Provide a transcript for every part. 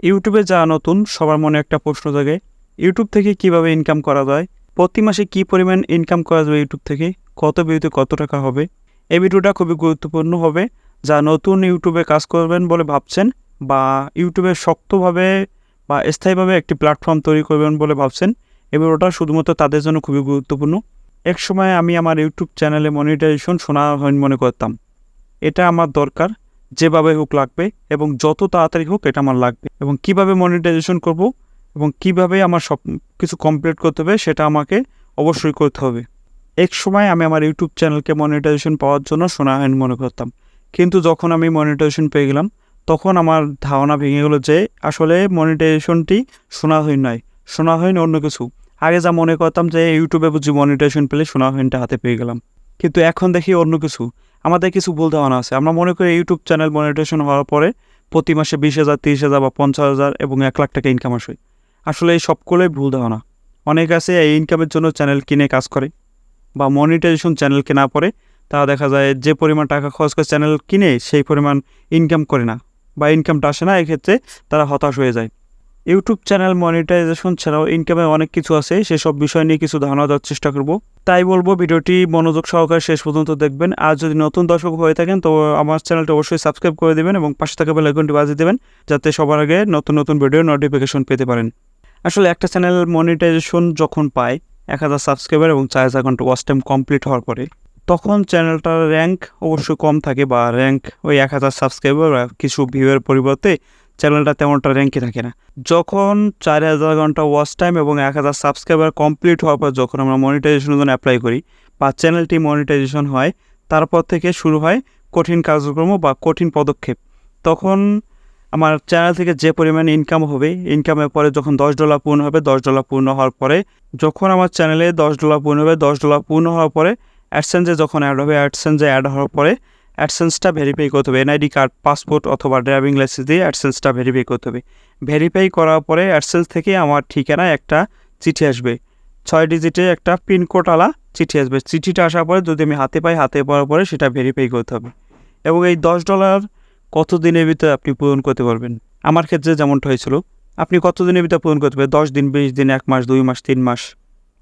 ইউটিউবে যাওয়া নতুন সবার মনে একটা প্রশ্ন জাগে, ইউটিউব থেকে কিভাবে ইনকাম করা যায়, প্রতি মাসে কী পরিমাণ ইনকাম করা যাবে ইউটিউব থেকে, কত ভিউতে কত টাকা হবে। এই ভিডিওটা খুবই গুরুত্বপূর্ণ হবে যা নতুন ইউটিউবে কাজ করবেন বলে ভাবছেন বা ইউটিউবে শক্তভাবে বা স্থায়ীভাবে একটি প্ল্যাটফর্ম তৈরি করবেন বলে ভাবছেন। এই ভিডিওটা শুধুমাত্র তাদের জন্য খুবই গুরুত্বপূর্ণ। এক সময় আমি আমার ইউটিউব চ্যানেলে মনিটাইজেশন শোনা হয় মনে করতাম, এটা আমার দরকার, যেভাবে হোক লাগবে এবং যত তাড়াতাড়ি হোক এটা আমার লাগবে, এবং কিভাবে মনিটাইজেশন করব এবং কিভাবে আমার সব কিছু কমপ্লিট করতে হবে সেটা আমাকে অবশ্যই করতে হবে। এক সময় আমি আমার ইউটিউব চ্যানেলকে মনিটাইজেশন পাওয়ার জন্য সোনাহাইন মনে করতাম, কিন্তু যখন আমি মনিটাইজেশন পেয়ে গেলাম তখন আমার ধারণা ভেঙে গেলো যে আসলে মনিটাইজেশনটি সোনাহাইন নয়, সোনাহাইন অন্য কিছু। আগে যা মনে করতাম যে ইউটিউবে বুঝি মনিটাইজেশন পেলে সোনাহাইনটা হাতে পেয়ে গেলাম, কিন্তু এখন দেখি অন্য কিছু। আমাদের কিছু ভুল ধারণা আছে, আমরা মনে করি ইউটিউব চ্যানেল মনিটাইজেশন হওয়ার পরে প্রতি মাসে 20,000, 30,000 বা 50,000 এবং 1 লাখ টাকা ইনকাম আসে। আসলে এই সবগুলোই ভুল ধারণা। অনেক আছে এই ইনকামের জন্য চ্যানেল কিনে কাজ করে বা মনিটাইজেশন চ্যানেল কেনা পরে তারা দেখা যায় যে পরিমাণ টাকা খরচ করে চ্যানেল কিনে সেই পরিমাণ ইনকাম করে না বা ইনকামটা আসে না, এক্ষেত্রে তারা হতাশ হয়ে যায়। ইউটিউব চ্যানেল মনিটাইজেশন ছাড়াও ইনকামে অনেক কিছু আছে, সেসব বিষয় নিয়ে কিছু ধারণা দেওয়ার চেষ্টা করব। তাই বলবো ভিডিওটি মনোযোগ সহকারে শেষ পর্যন্ত দেখবেন। আর যদি নতুন দর্শক হয়ে থাকেন তো আমার চ্যানেলটা অবশ্যই সাবস্ক্রাইব করে দেবেন এবং পাশে থাকা বেল আইকনটি বাজিয়ে দেবেন, যাতে সবার আগে নতুন নতুন ভিডিও নোটিফিকেশন পেতে পারেন। আসলে একটা চ্যানেল মনিটাইজেশন যখন পায় 1000 সাবস্ক্রাইবার এবং 4000 ঘন্টা ওয়াচ টাইম কমপ্লিট হওয়ার পরে, তখন চ্যানেলটার র্যাঙ্ক অবশ্যই কম থাকে বা র্যাঙ্ক ওই 1000 সাবস্ক্রাইবার কিছু ভিউয়ের পরিবর্তে চ্যানেলটা তেমনটা র্যাঙ্কে থাকে না। যখন 4000 ঘন্টা ওয়াচ টাইম এবং 1000 সাবস্ক্রাইবার কমপ্লিট হওয়ার পর যখন আমরা মনিটাইজেশনের জন্য অ্যাপ্লাই করি বা চ্যানেলটি মনিটাইজেশন হয়, তারপর থেকে শুরু হয় কঠিন কার্যক্রম বা কঠিন পদক্ষেপ। তখন আমার চ্যানেল থেকে যে পরিমাণ ইনকাম হবে, ইনকামের পরে যখন $10 পূর্ণ হবে, $10 পূর্ণ হওয়ার পরে যখন আমার চ্যানেলে $10 পূর্ণ হবে, $10 পূর্ণ হওয়ার পরে অ্যাডসেন্সে যখন অ্যাড হবে, অ্যাডসেন্সে অ্যাড হওয়ার পরে অ্যাডসেন্সটা ভেরিফাই করতে হবে। এনআইডি কার্ড, পাসপোর্ট অথবা ড্রাইভিং লাইসেন্স দিয়ে অ্যাডসেন্সটা ভেরিফাই করতে হবে। ভেরিফাই করার পরে অ্যাডসেন্স থেকে আমার ঠিকানায় একটা চিঠি আসবে, 6 ডিজিটে একটা পিনকোডওয়ালা চিঠি আসবে। চিঠিটা আসার পরে যদি আমি হাতে পাই, হাতে পাওয়ার পরে সেটা ভেরিফাই করতে হবে। এবং এই $10 কত দিনের ভিতরে আপনি পূরণ করতে পারবেন? আমার ক্ষেত্রে যেমনটা হয়েছিল, আপনি কত দিনের ভিতরে পূরণ করতে পারবেন? 10 দিন, 20 দিন, 1 মাস, 2 মাস, 3 মাস।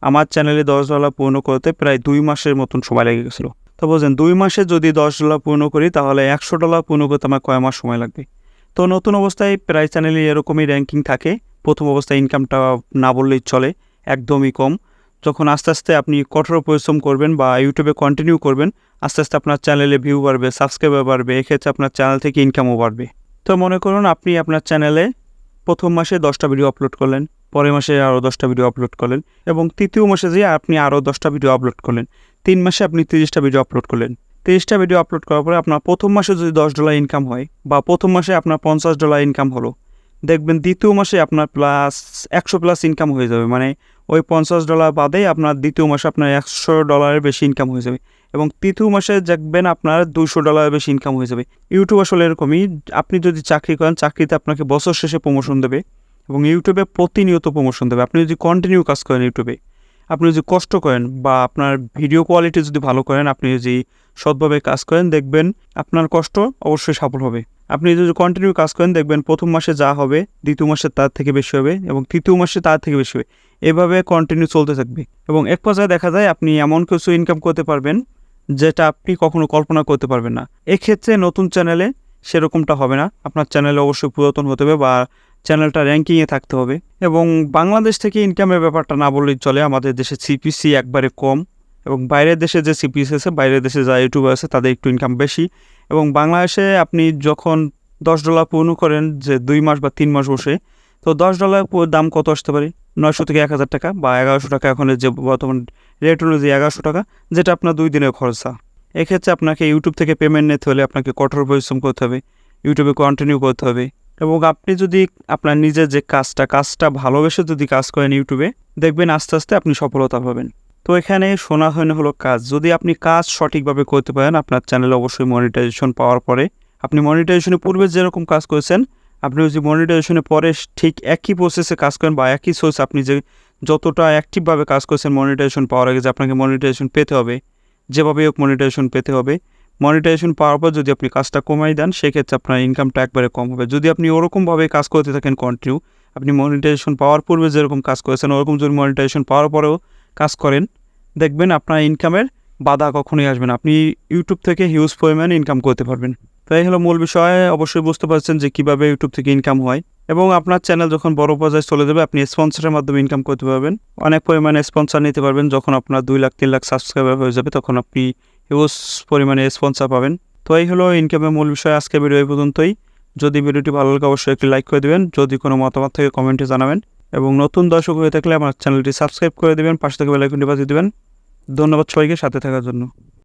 আমার চ্যানেলে $10 পূর্ণ করতে প্রায় 2 মাসের মতন সময় লেগে গেছিলো। তো বলছেন 2 মাসে যদি $10 পূর্ণ করি তাহলে $100 পূর্ণ করতে আমার কয় মাস সময় লাগবে। তো নতুন অবস্থায় প্রায় চ্যানেলে এরকমই র্যাঙ্কিং থাকে। প্রথম অবস্থায় ইনকামটা না বললেই চলে, একদমই কম। যখন আস্তে আস্তে আপনি কঠোর পরিশ্রম করবেন বা ইউটিউবে কন্টিনিউ করবেন, আস্তে আস্তে আপনার চ্যানেলে ভিউ বাড়বে, সাবস্ক্রাইবার বাড়বে, এক্ষেত্রে আপনার চ্যানেল থেকে ইনকামও বাড়বে। তো মনে করুন আপনি আপনার চ্যানেলে প্রথম মাসে 10টা ভিডিও আপলোড করলেন, পরের মাসে আরও 10টা ভিডিও আপলোড করলেন এবং তৃতীয় মাসে যেয়ে আপনি আরও 10টা ভিডিও আপলোড করলেন। 3 মাসে আপনি 30টা ভিডিও আপলোড করলেন। 30টা ভিডিও আপলোড করার পরে আপনার প্রথম মাসে যদি $10 ইনকাম হয় বা প্রথম মাসে আপনার $50 ইনকাম হলো, দেখবেন দ্বিতীয় মাসে আপনার প্লাস 100+ ইনকাম হয়ে যাবে। মানে ওই $50 বাদে আপনার দ্বিতীয় মাসে আপনার $100 বেশি ইনকাম হয়ে যাবে এবং তৃতীয় মাসে দেখবেন আপনার $200 বেশি ইনকাম হয়ে যাবে। ইউটিউব আসলে এরকমই, আপনি যদি চাকরি করেন, চাকরিতে আপনাকে বছর শেষে প্রমোশন দেবে এবং ইউটিউবে প্রতিনিয়ত প্রমোশন দেবে। আপনি যদি কন্টিনিউ কাজ করেন ইউটিউবে, আপনি যদি কষ্ট করেন বা আপনার ভিডিও কোয়ালিটি যদি ভালো করেন, আপনি যদি সৎভাবে কাজ করেন, দেখবেন আপনার কষ্ট অবশ্যই সফল হবে। আপনি যদি কন্টিনিউ কাজ করেন দেখবেন প্রথম মাসে যা হবে দ্বিতীয় মাসে তার থেকে বেশি হবে এবং তৃতীয় মাসে তার থেকে বেশি হবে। এভাবে কন্টিনিউ চলতে থাকবে এবং এক পর্যায়ে দেখা যায় আপনি এমন কিছু ইনকাম করতে পারবেন যেটা আপনি কখনো কল্পনা করতে পারবেন না। এক্ষেত্রে নতুন চ্যানেলে সেরকমটা হবে না, আপনার চ্যানেলে অবশ্যই পুরাতন হতে হবে বা চ্যানেলটা র্যাঙ্কিংয়ে থাকতে হবে। এবং বাংলাদেশ থেকে ইনকামের ব্যাপারটা না বললেই চলে, আমাদের দেশে সিপিসি একবারে কম এবং বাইরের দেশে যে সিপিসি আছে, বাইরের দেশে যা ইউটিউবার আছে তাদের একটু ইনকাম বেশি। এবং বাংলাদেশে আপনি যখন $10 পূর্ণ করেন যে 2 মাস বা 3 মাস বসে, তো $10 দাম কত আসতে পারে? 900 থেকে 1000 টাকা বা 1100 টাকা, এখন যে বর্তমান রেট অনুযায়ী 1100 টাকা, যেটা আপনার 2 দিনের খরচা। এক্ষেত্রে আপনাকে ইউটিউব থেকে পেমেন্ট নিতে হলে আপনাকে কঠোর পরিশ্রম করতে হবে, ইউটিউবে কন্টিনিউ করতে হবে এবং আপনি যদি আপনার নিজের যে কাজটা ভালোবেসে যদি কাজ করেন ইউটিউবে, দেখবেন আস্তে আস্তে আপনি সফলতা পাবেন। তো এখানে শোনা হলো কাজ, যদি আপনি কাজ সঠিকভাবে করতে পারেন আপনার চ্যানেলে অবশ্যই মনিটাইজেশন পাওয়ার পরে, আপনি মনিটাইজেশনের পূর্বে যেরকম কাজ করেছেন আপনি যদি মনিটাইজেশনের পরে ঠিক একই প্রসেসে কাজ করেন বা একই সোর্স আপনি যে যতটা অ্যাক্টিভভাবে কাজ করছেন মনিটাইজেশন পাওয়ার আগে, যে আপনাকে মনিটাইজেশন পেতে হবে, যেভাবে হোক মনিটাইজেশন পেতে হবে, মনিটাইজেশন পাওয়ার পর যদি আপনি কাজটা কমাই দেন সেক্ষেত্রে আপনার ইনকামটা একবারে কম হবে। যদি আপনি ওরকমভাবে কাজ করতে থাকেন কন্টিনিউ, আপনি মনিটাইজেশন পাওয়ার পূর্বে যেরকম কাজ করেছেন ওরকম যদি মনিটাইজেশন পাওয়ার পরেও কাজ করেন, দেখবেন আপনার ইনকামের বাধা কখনোই আসবে না। আপনি ইউটিউব থেকে হিউজ পরিমাণে ইনকাম করতে পারবেন। তো এই হলো মূল বিষয়। অবশ্যই বুঝতে পারছেন যে কীভাবে ইউটিউব থেকে ইনকাম হয়, এবং আপনার চ্যানেল যখন বড় পর্যায়ে চলে যাবে আপনি স্পন্সরের মাধ্যমে ইনকাম করতে পারবেন। অনেক পরিমাণে স্পন্সর নিতে পারবেন। যখন আপনার 2 লাখ 3 লাখ সাবস্ক্রাইবার হয়ে যাবে তখন আপনি হিউজ পরিমাণে স্পন্সর পাবেন। তো এই হলো ইনকামের মূল বিষয়। আজকে ভিডিও এই পর্যন্তই। যদি ভিডিওটি ভালো লাগে অবশ্যই একটি লাইক করে দেবেন। যদি কোনো মতামত থেকে কমেন্টে জানাবেন, এবং নতুন দর্শক হয়ে থাকলে আমার চ্যানেলটি সাবস্ক্রাইব করে দেবেন, পাশে থেকে বেল আইকনটি বাজিয়ে দেবেন। ধন্যবাদ সবাইকে সাথে থাকার জন্য।